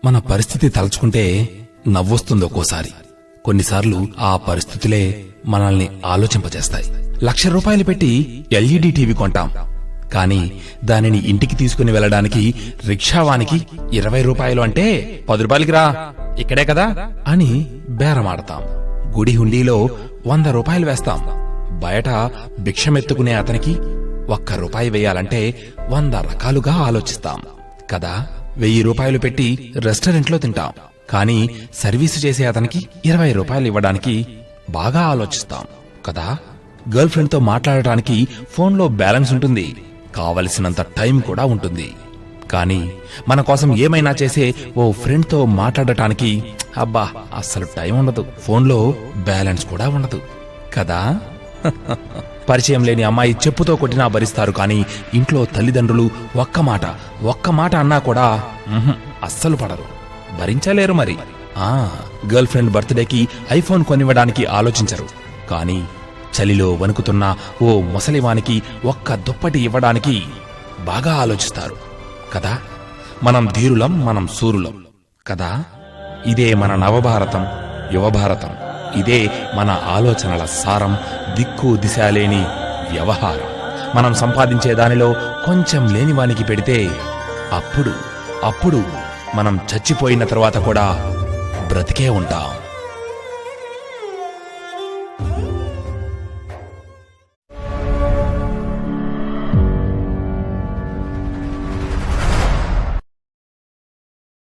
మన పరిస్థితి తలుచుకుంటే నవ్వొస్తుంది ఒక్కోసారి. కొన్నిసార్లు ఆ పరిస్థితులే మనల్ని ఆలోచింపజేస్తాయి. 1,00,000 రూపాయలు పెట్టి ఎల్ఈడి టీవీ కొంటాం, కానీ దానిని ఇంటికి తీసుకుని వెళ్లడానికి రిక్షావానికి 20 రూపాయలు అంటే 10 రూపాయలకి రా, ఇక్కడే కదా అని బేరమాడతాం. గుడి హుండీలో 100 రూపాయలు వేస్తాం. బయట భిక్షమెత్తుకునే అతనికి 1 రూపాయి వేయాలంటే 100 రకాలుగా ఆలోచిస్తాం కదా. 1000 రూపాయలు పెట్టి రెస్టారెంట్లో తింటాం, కానీ సర్వీసు చేసే అతనికి 20 రూపాయలు ఇవ్వడానికి బాగా ఆలోచిస్తాం కదా. గర్ల్ ఫ్రెండ్ తో మాట్లాడటానికి ఫోన్లో బ్యాలెన్స్ ఉంటుంది, కావలసినంత టైం కూడా ఉంటుంది, కానీ మన కోసం ఏమైనా చేసే ఓ ఫ్రెండ్ తో మాట్లాడటానికి అబ్బా అస్సలు టైం ఉండదు, ఫోన్లో బ్యాలెన్స్ కూడా ఉండదు కదా. పరిచయం లేని అమ్మాయి చెప్పుతో కొట్టినా భరిస్తారు, కానీ ఇంట్లో తల్లిదండ్రులు ఒక్క మాట అన్నా కూడా అస్సలు పడరు, భరించలేరు. మరి గర్ల్ ఫ్రెండ్ బర్త్డేకి ఐఫోన్ కొనివ్వడానికి ఆలోచించరు, కానీ చలిలో వణుకుతున్న ఓ ముసలివానికి 1 దుప్పటి ఇవ్వడానికి బాగా ఆలోచిస్తారు కదా. మనం ధీరులం, మనం సూరులం కదా. ఇదే మన నవభారతం, యువభారతం. ఇదే మన ఆలోచనల సారం, దిక్కు దిశ లేని వ్యవహారం. మనం సంపాదించే దానిలో కొంచెం లేనివానికి పెడితే అప్పుడు మనం చచ్చిపోయిన తర్వాత కూడా బ్రతికే ఉంటాం.